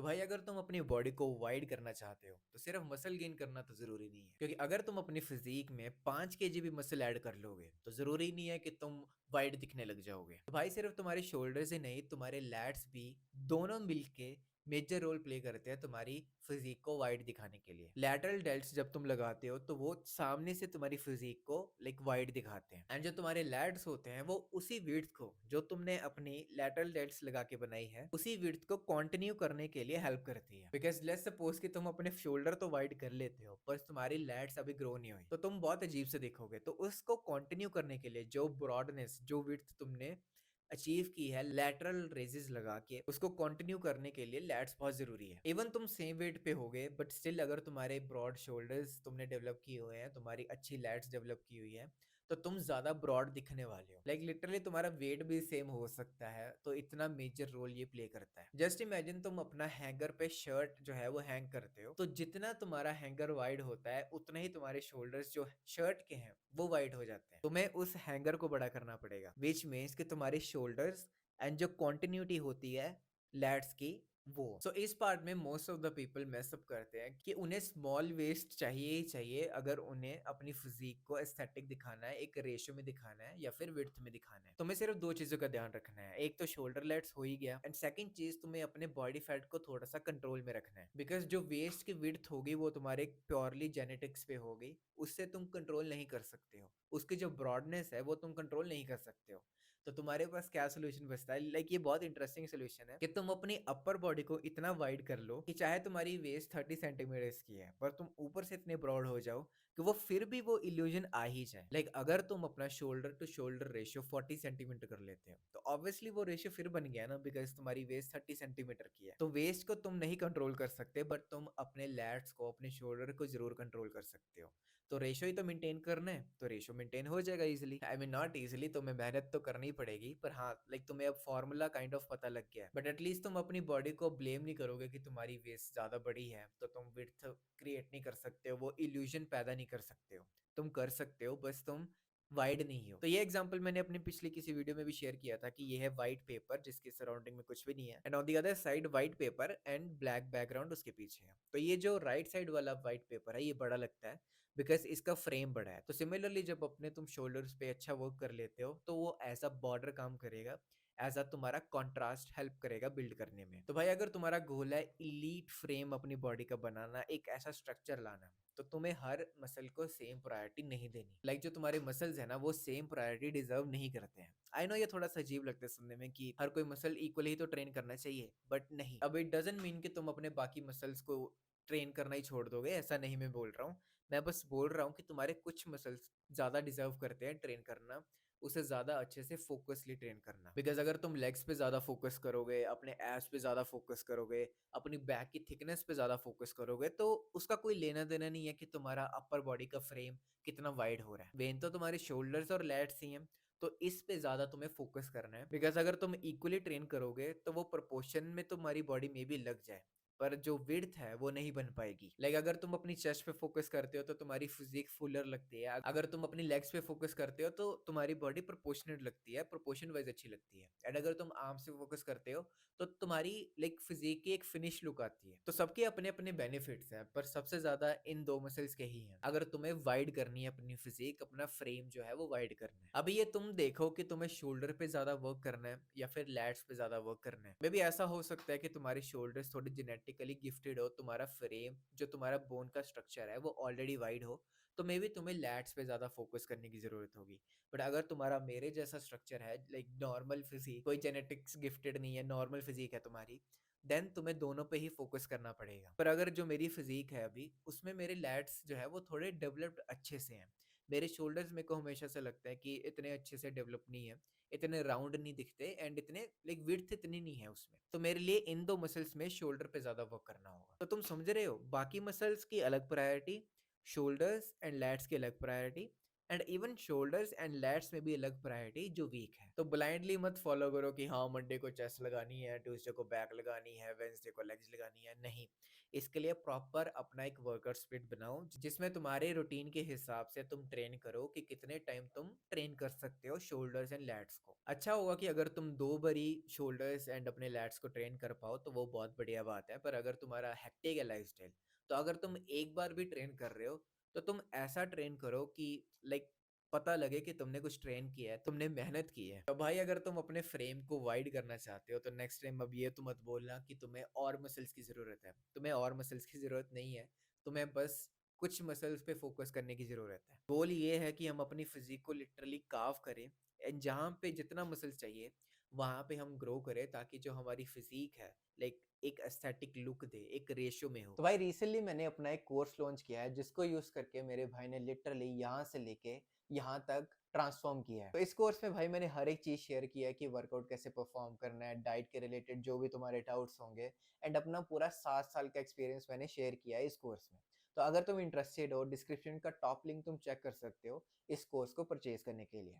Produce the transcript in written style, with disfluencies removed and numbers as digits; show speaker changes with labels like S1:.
S1: भाई अगर तुम अपनी बॉडी को वाइड करना चाहते हो तो सिर्फ मसल गेन करना तो जरूरी नहीं है, क्योंकि अगर तुम अपनी फिजिक में 5 kg भी मसल ऐड कर लोगे तो जरूरी नहीं है कि तुम वाइड दिखने लग जाओगे। तो भाई सिर्फ तुम्हारे शोल्डर्स ही नहीं, तुम्हारे लैट्स भी दोनों मिलके मेजर रोल प्ले करते हैं तुम्हारी फिजिक को वाइड दिखाने के लिए। लैटरल डेल्ट्स जब तुम लगाते हो तो वो सामने से तुम्हारी फिजिक को लाइक वाइड दिखाते हैं, एंड जो तुम्हारे लैट्स होते हैं वो उसी विड्थ को जो तुमने अपनी लैटरल डेल्ट्स लगा के बनाई है उसी विड्थ को कंटिन्यू करने के लिए हेल्प करती है। बिकॉज लेट्स सपोज कि तुम अपने शोल्डर तो वाइड कर लेते हो पर तुम्हारी लैट्स अभी ग्रो नहीं हुई तो तुम बहुत अजीब से दिखोगे। तो उसको कंटिन्यू करने के लिए जो ब्रॉडनेस जो विड्थ तुमने अचीव की है लैटरल रेजेस लगा के, उसको कंटिन्यू करने के लिए लैट्स बहुत जरूरी है। इवन तुम सेम वेट पे होगे बट स्टिल अगर तुम्हारे ब्रॉड शोल्डर्स तुमने डेवलप किए हुए हैं, तुम्हारी अच्छी लैट्स डेवलप की हुई है, तो तुम ज्यादा ब्रॉड दिखने वाले हो। लाइक लिटरली तुम्हारा वेट भी सेम हो सकता है, तो इतना मेजर रोल ये प्ले करता है। जस्ट इमेजिन तुम अपना हैंगर पे शर्ट जो है वो हैंग करते हो, तो जितना तुम्हारा हैंगर वाइड होता है उतना ही तुम्हारे शोल्डर्स जो शर्ट के हैं वो वाइड हो जाते हैं। तुम्हें उस हैंगर को बड़ा करना पड़ेगा, विच मीन्स कि तुम्हारे शोल्डर्स एंड जो कॉन्टिन्यूटी होती है लैट्स की वो। सो इस पार्ट में most of the people mess up करते हैं कि उन्हें स्मॉल वेस्ट चाहिए ही चाहिए अगर उन्हें अपनी फिजिक को एस्थेटिक दिखाना है, एक रेशियो में दिखाना है या फिर विड्थ में दिखाना है। तुम्हें सिर्फ दो चीजों का ध्यान रखना है, एक तो शोल्डर लेट्स हो ही गया, एंड सेकंड चीज तुम्हें अपने बॉडी फैट को थोड़ा सा कंट्रोल में रखना है। बिकॉज जो वेस्ट की विड्थ होगी वो तुम्हारे प्योरली जेनेटिक्स पे होगी, उससे तुम कंट्रोल नहीं कर सकते हो। उसकी जो ब्रॉडनेस है वो तुम कंट्रोल नहीं कर सकते हो। तो तुम्हारे पास क्या सोल्यूशन बचता है? लाइक ये बहुत इंटरेस्टिंग सोल्यूशन है कि तुम अपनी अपर बॉडी को इतना वाइड कर लो कि चाहे तुम्हारी वेस्ट 30 सेंटीमीटर की है पर तुम ऊपर से इतने ब्रॉड हो जाओ कि वो फिर भी वो इल्यूजन आ ही जाए। लाइक अगर तुम अपना shoulder to shoulder ratio 40 centimetre कर लेते हो तो ऑब्वियसली वो रेशियो फिर बन गया ना, बिकॉज तुम्हारी वेस्ट 30 सेंटीमीटर की है। तो वेस्ट को तुम नहीं कंट्रोल कर सकते बट तुम अपने लैट्स को, अपने शोल्डर को जरूर कंट्रोल कर सकते हो। तो रेशो ही तो मेंटेन करना है, तो रेशो मेंटेन हो जाएगा easily. I mean not easily, तुम्हें मेहनत तो करनी पड़ेगी, पर हाँ लाइक तुम्हें अब फॉर्मूला काइंड ऑफ पता लग गया है। बट एटलीस्ट तुम अपनी बॉडी को ब्लेम नहीं करोगे कि तुम्हारी वेस्ट ज्यादा बड़ी है तो तुम विड्थ क्रिएट नहीं कर सकते हो, वो इल्यूजन पैदा नहीं कर सकते हो। तुम कर सकते हो, बस तुम वाइड नहीं हो। तो ये एग्जांपल मैंने अपनी पिछली किसी वीडियो में भी शेयर किया था कि ये है वाइट पेपर जिसके सराउंडिंग में कुछ भी नहीं है, and on the other side white paper and black background उसके पीछे है। तो ये जो राइट साइड वाला वाइट पेपर है ये बड़ा लगता है बिकॉज इसका फ्रेम बड़ा है। तो सिमिलरली जब अपने तुम शोल्डर्स पे अच्छा वर्क कर लेते हो तो वो एज अ बॉर्डर काम करेगा, एज अ तुम्हारा कॉन्ट्रास्ट हेल्प करेगा बिल्ड करने में। तो भाई अगर तुम्हारा गोल है इलीट फ्रेम अपनी बॉडी का बनाना, एक ऐसा स्ट्रक्चर लाना, तो तुम्हें हर मसल को सेम प्रायोरिटी नहीं देनी। लाइक जो तुम्हारे मसल्स है ना वो सेम प्रायोरिटी डिजर्व नहीं करते हैं। आई नो ये थोड़ा सा अजीब लगता है सुनने में कि हर कोई मसल इक्वली ही तो ट्रेन करना चाहिए, बट नहीं। अब इट डजंट मीन कि तुम अपने बाकी मसल्स को ट्रेन करना ही छोड़ दोगे, ऐसा नहीं मैं बोल रहा हूँ। मैं बस बोल रहा हूँ कि तुम्हारे कुछ मसल्स ज्यादा डिजर्व करते हैं ट्रेन करना, उसे ज्यादा अच्छे से फोकसली ट्रेन करना। बिकॉज अगर तुम लेग्स पे ज्यादा फोकस करोगे, अपने एब्स पे ज्यादा फोकस करोगे, अपनी बैक की थिकनेस पे ज्यादा फोकस करोगे, तो उसका कोई लेना देना नहीं है कि तुम्हारा अपर बॉडी का फ्रेम कितना वाइड हो रहा है। वेन तो तुम्हारे शोल्डर्स और लैट्स ही हैं, तो इस पे ज्यादा तुम्हें फोकस करना है। बिकॉज अगर तुम इक्वली ट्रेन करोगे तो वो प्रोपोर्शन में तुम्हारी बॉडी में भी लग जाए, पर जो विड्थ है वो नहीं बन पाएगी। लाइक अगर तुम अपनी चेस्ट पे फोकस करते हो तो तुम्हारी फिजिक फुलर लगती है, अगर तुम अपनी लेग्स पे फोकस करते हो तो तुम्हारी बॉडी प्रोपोर्शनेट लगती है, प्रोपोर्शन वाइज अच्छी लगती है। एंड अगर तुम आर्म्स पे फोकस करते हो तो तुम्हारी लाइक फिजिक की एक फिनिश लुक आती है। तो सबके अपने अपने बेनिफिट्स हैं, पर सबसे ज्यादा इन दो मसल्स के ही हैं अगर तुम्हें वाइड करनी है अपनी फिजिक, अपना फ्रेम जो है वो वाइड करना है। अभी ये तुम देखो कि तुम्हें शोल्डर पे ज्यादा वर्क करना है या फिर लैट्स पे ज्यादा वर्क करना है। मे बी ऐसा हो सकता है कि तुम्हारे शोल्डर्स थोड़े जेनेटिकली गिफ्टेड हो, तुम्हारा फ्रेम जो तुम्हारा बोन का स्ट्रक्चर है वो ऑलरेडी वाइड हो, तो मे बी तुम्हें लैट्स पे ज्यादा फोकस करने की जरूरत होगी। बट अगर तुम्हारा मेरे जैसा स्ट्रक्चर है, लाइक नॉर्मल फिजिक, कोई जेनेटिक्स गिफ्टेड नहीं है, नॉर्मल फिजिक है तुम्हारी, देन तुम्हें दोनों पे ही फोकस करना पड़ेगा। पर अगर जो मेरी फिजिक है अभी उसमें मेरे लैट्स जो है वो थोड़े डेवलप्ड अच्छे से हैं, मेरे शोल्डर्स मेरे को हमेशा से लगता है कि इतने अच्छे से डेवलप नहीं है, इतने राउंड नहीं दिखते, एंड इतने लाइक विड्थ इतनी नहीं है उसमें। तो मेरे लिए इन दो मसल्स में शोल्डर पे ज्यादा वर्क करना होगा। तो तुम समझ रहे हो, बाकी मसल्स की अलग प्रायोरिटी, शोल्डर्स एंड लैट्स की अलग priority, and even shoulders and lats में भी अलग प्रायोरिटी जो वीक है। तो ब्लाइंडली मत फॉलो करो कि हाँ मंडे को चेस्ट लगानी है, ट्यूसडे को बैक लगानी है, वेंसडे को लेग्स लगानी है। नहीं, इसके लिए प्रॉपर अपना एक वर्कआउट स्प्लिट बनाओ जिसमें तुम्हारे रूटीन के हिसाब से तुम ट्रेन करो कि कितने टाइम तुम ट्रेन कर सकते हो शोल्डर्स एंड लैट्स को। अच्छा होगा कि अगर तुम 2 बारी शोल्डर्स एंड अपने लैट्स को ट्रेन कर पाओ तो वो बहुत बढ़िया बात है। पर अगर तुम्हारा हेक्टिक है लाइफस्टाइल, तो अगर तुम एक बार भी ट्रेन कर रहे हो तो तुम ऐसा ट्रेन करो कि लाइक पता लगे कि तुमने कुछ ट्रेन किया है, तुमने मेहनत की है। तो भाई अगर तुम अपने फ्रेम को वाइड करना चाहते हो तो नेक्स्ट टाइम अब ये तो मत बोलना कि तुम्हें और मसल्स की ज़रूरत है। तुम्हें और मसल्स की ज़रूरत नहीं है, तुम्हें बस कुछ मसल्स पे फोकस करने की ज़रूरत है। गोल ये है कि हम अपनी फिजिक को लिटरली कार्व करें एंड जहाँ पे जितना मसल्स चाहिए वहाँ पे हम ग्रो करें ताकि जो हमारी फिजिक है लाइक एक एस्थेटिक लुक दे, एक रेशियो में हो। तो भाई रिसेंटली मैंने अपना एक कोर्स लॉन्च किया है जिसको यूज करके मेरे भाई ने लिटरली यहाँ से लेके यहाँ तक ट्रांसफॉर्म किया है। तो इस कोर्स में भाई मैंने हर एक चीज शेयर किया है कि वर्कआउट कैसे परफॉर्म करना है, डाइट के रिलेटेड जो भी तुम्हारे डाउट्स होंगे, एंड अपना पूरा 7 साल का एक्सपीरियंस मैंने शेयर किया है इस कोर्स में। तो अगर तुम इंटरेस्टेड हो, डिस्क्रिप्शन का टॉप लिंक तुम चेक कर सकते हो इस कोर्स को परचेज करने के लिए।